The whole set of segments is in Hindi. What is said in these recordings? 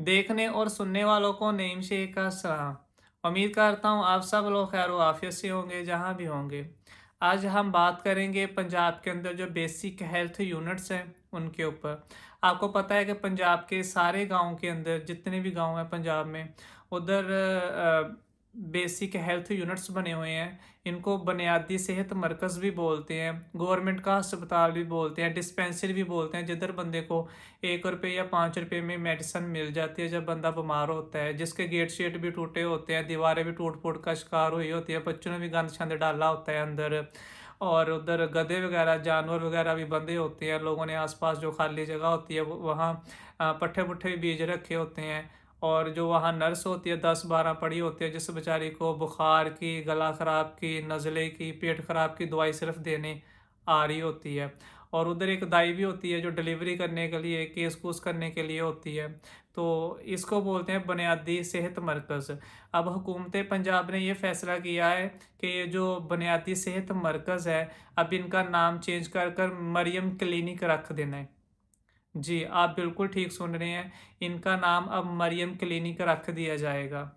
देखने और सुनने वालों को नईम शेख का सलाम। उम्मीद करता हूँ आप सब लोग खैर आफियत से होंगे जहाँ भी होंगे। आज हम बात करेंगे पंजाब के अंदर जो बेसिक हेल्थ यूनिट्स हैं उनके ऊपर। आपको पता है कि पंजाब के सारे गाँव के अंदर जितने भी गाँव हैं पंजाब में उधर बेसिक हेल्थ यूनिट्स बने हुए हैं। इनको बुनियादी सेहत मरकज़ भी बोलते हैं, गवर्नमेंट का अस्पताल भी बोलते हैं, डिस्पेंसरी भी बोलते हैं, जिधर बंदे को 1 रुपये या 5 रुपये में मेडिसिन मिल जाती है जब बंदा बीमार होता है, जिसके गेट शेट भी टूटे होते हैं, दीवारें भी टूट फूट का शिकार हुई होती है, बच्चों ने भी गंद छंद डाला होता है अंदर। और उधर गधे वगैरह जानवर वगैरह भी बंधे होते हैं, लोगों ने आसपास जो खाली जगह होती है वहाँ पट्ठे पुट्ठे भी बीज रखे होते हैं। और जो वहाँ नर्स होती है 10-12 पड़ी होती है, जिस बेचारी को बुखार की, गला ख़राब की, नज़ले की, पेट ख़राब की दवाई सिर्फ देने आ रही होती है। और उधर एक दाई भी होती है जो डिलीवरी करने के लिए, केस कूस करने के लिए होती है। तो इसको बोलते हैं बुनियादी सेहत मरकज़। अब हुकूमत पंजाब ने ये फ़ैसला किया है कि ये जो बुनियादी सेहत मरकज़ है, अब इनका नाम चेंज कर कर मरियम क्लिनिक रख देना है। जी, आप बिल्कुल ठीक सुन रहे हैं। इनका नाम अब मरियम क्लिनिक रख दिया जाएगा।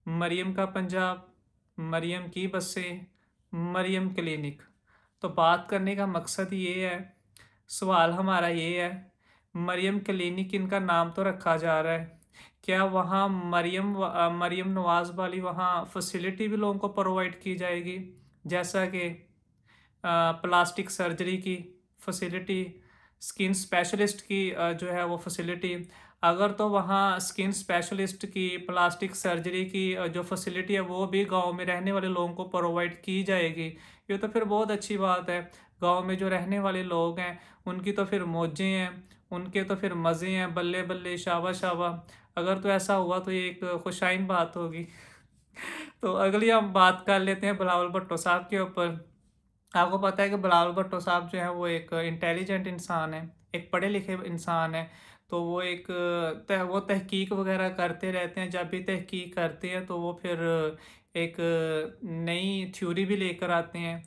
मरियम का पंजाब, मरियम की बसें, मरियम क्लिनिक। तो बात करने का मकसद ये है, सवाल हमारा ये है, मरियम क्लिनिक इनका नाम तो रखा जा रहा है, क्या वहाँ मरियम नवाज़ वाली वहाँ फैसिलिटी भी लोगों को प्रोवाइड की जाएगी? जैसा कि प्लास्टिक सर्जरी की फैसिलिटी, स्किन स्पेशलिस्ट की जो है वो फैसिलिटी। अगर तो वहाँ स्किन स्पेशलिस्ट की, प्लास्टिक सर्जरी की जो फैसिलिटी है वो भी गांव में रहने वाले लोगों को प्रोवाइड की जाएगी, ये तो फिर बहुत अच्छी बात है। गांव में जो रहने वाले लोग हैं उनकी तो फिर मौजें हैं, उनके तो फिर मज़े हैं, बल्ले बल्ले शाबा शाबा। अगर तो ऐसा हुआ तो ये एक खुशाइन बात होगी। तो अगली हम बात कर लेते हैं बिलावल भुट्टो साहब के ऊपर। आपको पता है कि बिलावल भुट्टो साहब जो है वो एक इंटेलिजेंट इंसान है, एक पढ़े लिखे इंसान है। तो वो एक वो तहकीक वगैरह करते रहते हैं, जब भी तहकीक करते हैं तो वो फिर एक नई थ्योरी भी लेकर आते हैं।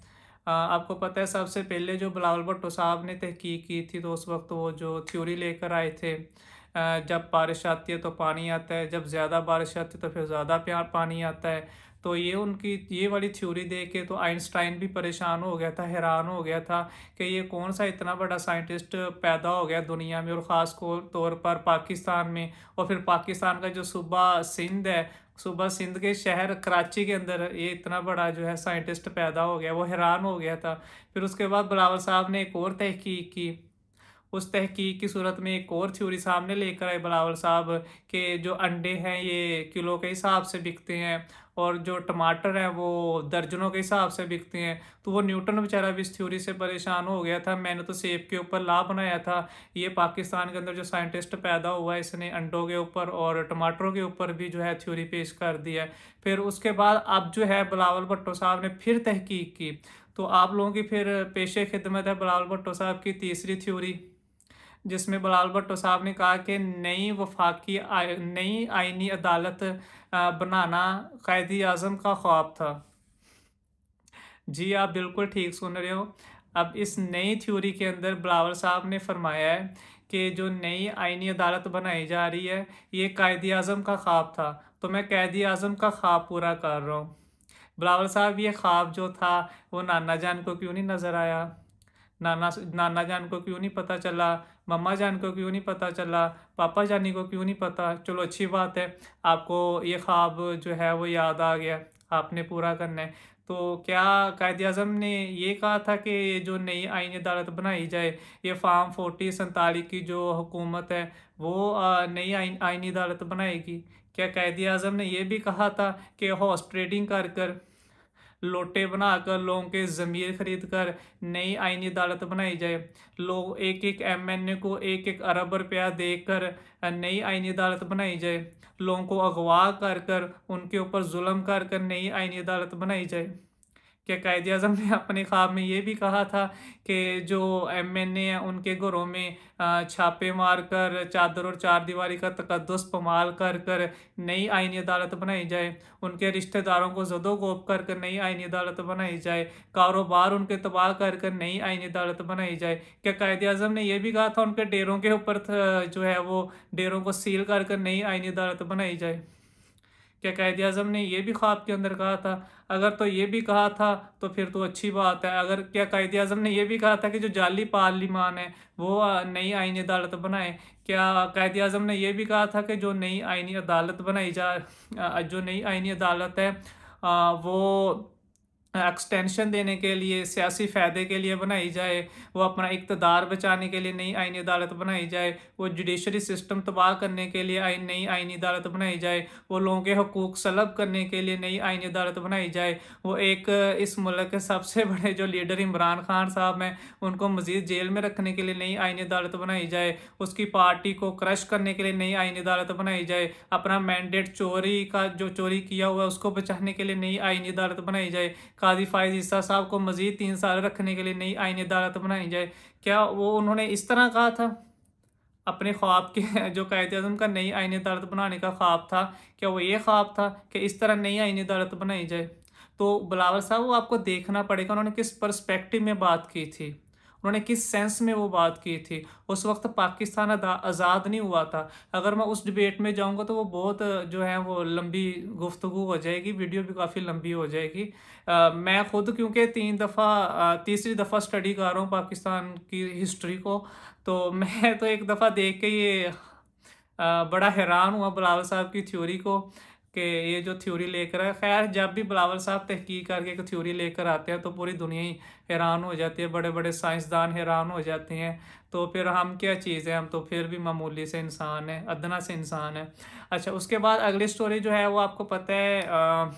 आपको पता है सबसे पहले जो बिलावल भुट्टो साहब ने तहकीक की थी तो उस वक्त वो जो थ्योरी लेकर आए थे, जब बारिश आती है तो पानी आता है, जब ज़्यादा बारिश आती है तो फिर ज़्यादा पानी आता है। तो ये उनकी ये वाली थ्योरी देख के तो आइंस्टाइन भी परेशान हो गया था, हैरान हो गया था कि ये कौन सा इतना बड़ा साइंटिस्ट पैदा हो गया दुनिया में, और ख़ास तौर पर पाकिस्तान में। और फिर पाकिस्तान का जो सूबा सिंध है, सूबा सिंध के शहर कराची के अंदर ये इतना बड़ा जो है साइंटिस्ट पैदा हो गया, वो हैरान हो गया था। फिर उसके बाद बिलावल साहब ने एक और तहकीक की। उस तहकीक की सूरत में एक और थ्योरी सामने लेकर आए बिलावल साहब के जो अंडे हैं ये किलो के हिसाब से बिकते हैं, और जो टमाटर हैं वो दर्जनों के हिसाब से बिकते हैं। तो वो न्यूटन बेचारा भी इस थ्योरी से परेशान हो गया था, मैंने तो सेब के ऊपर ला बनाया था, ये पाकिस्तान के अंदर जो साइंटिस्ट पैदा हुआ है इसने अंडों के ऊपर और टमाटरों के ऊपर भी जो है थ्योरी पेश कर दिया है। फिर उसके बाद अब जो है बिलावल भुट्टो साहब ने फिर तहकीक की। तो आप लोगों की फिर पेशे खिदमत है बिलावल भुट्टो साहब की तीसरी थ्योरी, जिसमें बिलावल भुट्टो साहब ने कहा कि नई आईनी अदालत बनाना कायद आज़म का ख्वाब था। जी, आप बिल्कुल ठीक सुन रहे हो। अब इस नई थ्योरी के अंदर बिलावल साहब ने फरमाया है कि जो नई आईनी अदालत बनाई जा रही है ये कायद आज़म का ख्वाब था, तो मैं कायद आज़म का ख्वाब पूरा कर रहा हूँ। बिलावल साहब ये ख्वाब जो था वो नाना जान को क्यों नहीं नज़र आया? नाना जान को क्यों नहीं पता चला? मम्मा जान को क्यों नहीं पता चला? पापा जानी को क्यों नहीं पता? चलो अच्छी बात है, आपको ये ख्वाब जो है वो याद आ गया, आपने पूरा करना है। तो क्या कायद आज़म ने ये कहा था कि ये जो नई आईनी अदालत बनाई जाए, ये फार्म 4047 की जो हुकूमत है वो नई आईनी अदालत बनाएगी? क्या कायद आज़म ने ये भी कहा था कि हॉर्स ट्रेडिंग कर कर, लोटे बनाकर, लोगों के ज़मीर खरीद कर नई आईनी अदालत बनाई जाए? लोग एक एक एमएनए को 1-1 अरब रुपया देकर नई आईनी अदालत बनाई जाए? लोगों को अगवा कर कर उनके ऊपर जुल्म कर कर नई आईनी अदालत बनाई जाए? क्या कायद-ए-आज़म ने अपने ख्वाब में ये भी कहा था कि जो एमएनए हैं उनके घरों में छापे मारकर चादर और चारदीवारी का तकद्दुस पामाल कर कर नई आईनी अदालत बनाई जाए, उनके रिश्तेदारों को ज़दो-कोब कर कर नई आईनी अदालत बनाई जाए, कारोबार उनके तबाह कर कर नई आईनी अदालत बनाई जाए। क्या कायद-ए-आज़म ने ये भी कहा था उनके डेरों के ऊपर जो है वो डेरों को सील कर कर नई आईनी अदालत बनाई जाए? क्या कायद-ए-आज़म ने ये भी ख्वाब के अंदर कहा था? अगर तो ये भी कहा था तो फिर तो अच्छी बात है। अगर क्या कायद-ए-आज़म ने ये भी कहा था कि जो जाली पार्लिमान है वो नई आईनी अदालत बनाए? क्या कायद-ए-आज़म ने ये भी कहा था कि जो नई आईनी अदालत बनाई जो नई आईनी अदालत है वो एक्सटेंशन देने के लिए, सियासी फ़ायदे के लिए बनाई जाए, वो अपना इक़्तिदार बचाने के लिए नई आईनी अदालत बनाई जाए, वो जुडिशरी सिस्टम तबाह करने के लिए नई आईनी अदालत बनाई जाए, वो लोगों के हकूक़ सलब करने के लिए नई आईनी अदालत बनाई जाए, वो एक इस मुल्क के सबसे बड़े जो लीडर इमरान खान साहब हैं, उनको मज़ीद जेल में रखने के लिए नई आईनी अदालत बनाई जाए, उसकी पार्टी को क्रश करने के लिए नई आईनी अदालत बनाई जाए, अपना मैंडेट चोरी किया हुआ है उसको बचाने के लिए नई आईनी अदालत बनाई जाए, काज़ी फ़ाइज़ ईसा साहब को मज़ीद 3 साल रखने के लिए नई आईनी अदालत बनाई जाए। क्या वो उन्होंने इस तरह कहा था? अपने ख्वाब के जो कायद-ए-आज़म का नई आईनी अदालत बनाने का ख्वाब था, क्या वो ये ख्वाब था कि इस तरह नई आईनी अदालत बनाई जाए? तो बिलावल साहब वो आपको देखना पड़ेगा उन्होंने किस पर्सपेक्टिव में बात की थी। उन्होंने किस सेंस में वो बात की थी। उस वक़्त पाकिस्तान आज़ाद नहीं हुआ था। अगर मैं उस डिबेट में जाऊँगा तो वो बहुत जो है वो लंबी गुफ्तगू हो जाएगी, वीडियो भी काफ़ी लंबी हो जाएगी। मैं खुद क्योंकि तीसरी दफ़ा स्टडी कर रहा हूँ पाकिस्तान की हिस्ट्री को, तो मैं तो एक दफ़ा देख के ये बड़ा हैरान हुआ बिलावल साहब की थ्योरी को कि ये जो थ्योरी लेकर आए। ख़ैर जब भी बिलावल साहब तहकीक करके एक थ्योरी लेकर आते हैं तो पूरी दुनिया ही हैरान हो जाती है, बड़े-बड़े साइंसदान हैरान हो जाते हैं। तो फिर हम क्या चीज़ हैं, हम तो फिर भी मामूली से इंसान हैं, अदना से इंसान हैं। अच्छा उसके बाद अगली स्टोरी जो है वो आपको पता है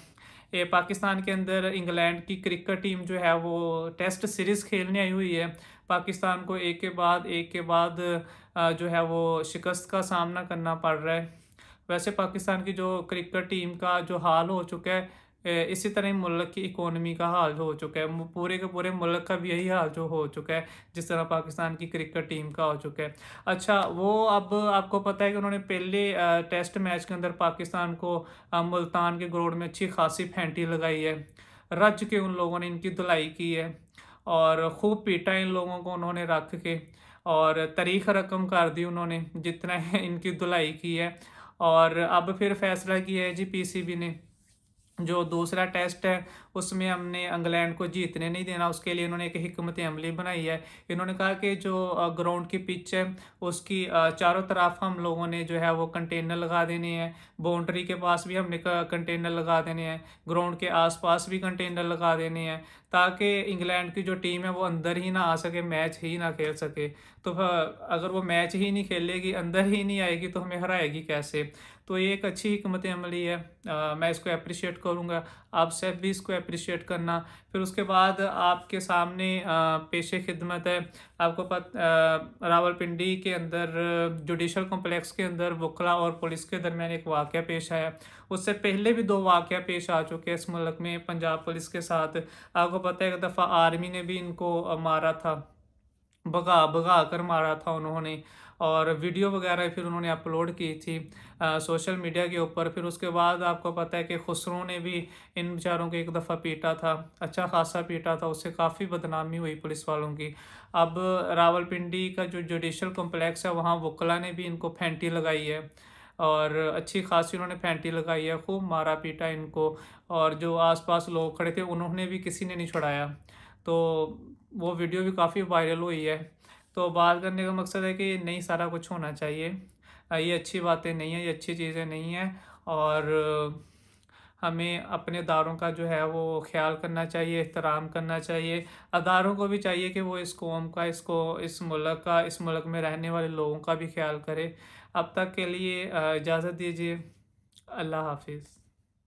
ये पाकिस्तान के अंदर इंग्लैंड की क्रिकेट टीम जो है वो टेस्ट सीरीज़ खेलने आई हुई है। पाकिस्तान को एक के बाद जो है वो शिकस्त का सामना करना पड़ रहा है। वैसे पाकिस्तान की जो क्रिकेट टीम का जो हाल हो चुका है इसी तरह ही मुल्क की इकोनॉमी का हाल जो हो चुका है। पूरे के पूरे मुल्क का भी यही हाल जो हो चुका है, जिस तरह पाकिस्तान की क्रिकेट टीम का हो चुका है। अच्छा वो अब आपको पता है कि उन्होंने पहले टेस्ट मैच के अंदर पाकिस्तान को मुल्तान के ग्राउंड में अच्छी खासी फेंटी लगाई है। रज के उन लोगों ने इनकी धुलाई की है और खूब पीटा इन लोगों को उन्होंने रख के और तारीख रकम कर दी उन्होंने जितना है इनकी धुलाई की है। और अब फिर फैसला किया है जी पीसीबी ने, जो दूसरा टेस्ट है उसमें हमने इंग्लैंड को जीतने नहीं देना, उसके लिए इन्होंने एक हिकमत अमली बनाई है। इन्होंने कहा कि जो ग्राउंड की पिच है उसकी चारों तरफ हम लोगों ने जो है वो कंटेनर लगा देने हैं, बाउंड्री के पास भी हमने कंटेनर लगा देने हैं, ग्राउंड के आसपास भी कंटेनर लगा देने हैं, ताकि इंग्लैंड की जो टीम है वो अंदर ही ना आ सके, मैच ही ना खेल सके। तो अगर वो मैच ही नहीं खेलेगी, अंदर ही नहीं आएगी तो हमें हराएगी कैसे? तो ये एक अच्छी हिकमत अमली है। मैं इसको अप्रिशिएट करूँगा, आप सब भी इसको अप्रिशिएट करना। फिर उसके बाद आपके सामने पेशे खिदमत है। आपको रावलपिंडी के अंदर जुडिशल कॉम्प्लेक्स के अंदर वकला और पुलिस के दरमियान एक वाक़या पेश आया। उससे पहले भी 2 वाक़या पेश आ चुके हैं इस मुल्क में पंजाब पुलिस के साथ। आपको पता है एक दफ़ा आर्मी ने भी इनको मारा था, भगा भगा कर मारा था उन्होंने, और वीडियो वगैरह फिर उन्होंने अपलोड की थी सोशल मीडिया के ऊपर। फिर उसके बाद आपको पता है कि खुसरो ने भी इन बेचारों को एक दफ़ा पीटा था, अच्छा खासा पीटा था, उससे काफ़ी बदनामी हुई पुलिस वालों की। अब रावलपिंडी का जो जुडिशल कॉम्प्लेक्स है वहाँ वकला ने भी इनको फेंटी लगाई है और अच्छी खासी उन्होंने फेंटी लगाई है, खूब मारा पीटा इनको, और जो आसपास लोग खड़े थे उन्होंने भी, किसी ने नहीं छुड़ाया। तो वो वीडियो भी काफ़ी वायरल हुई है। तो बात करने का मकसद है कि नहीं सारा कुछ होना चाहिए, ये अच्छी बातें नहीं हैं, ये अच्छी चीज़ें नहीं हैं, और हमें अपने अदारों का जो है वो ख़्याल करना चाहिए, एहतराम करना चाहिए। अदारों को भी चाहिए कि वो इस कौम का, इस मुल्क का, इस मुल्क में रहने वाले लोगों का भी ख़्याल करें। अब तक के लिए इजाज़त दीजिए। अल्लाह हाफ़िज़।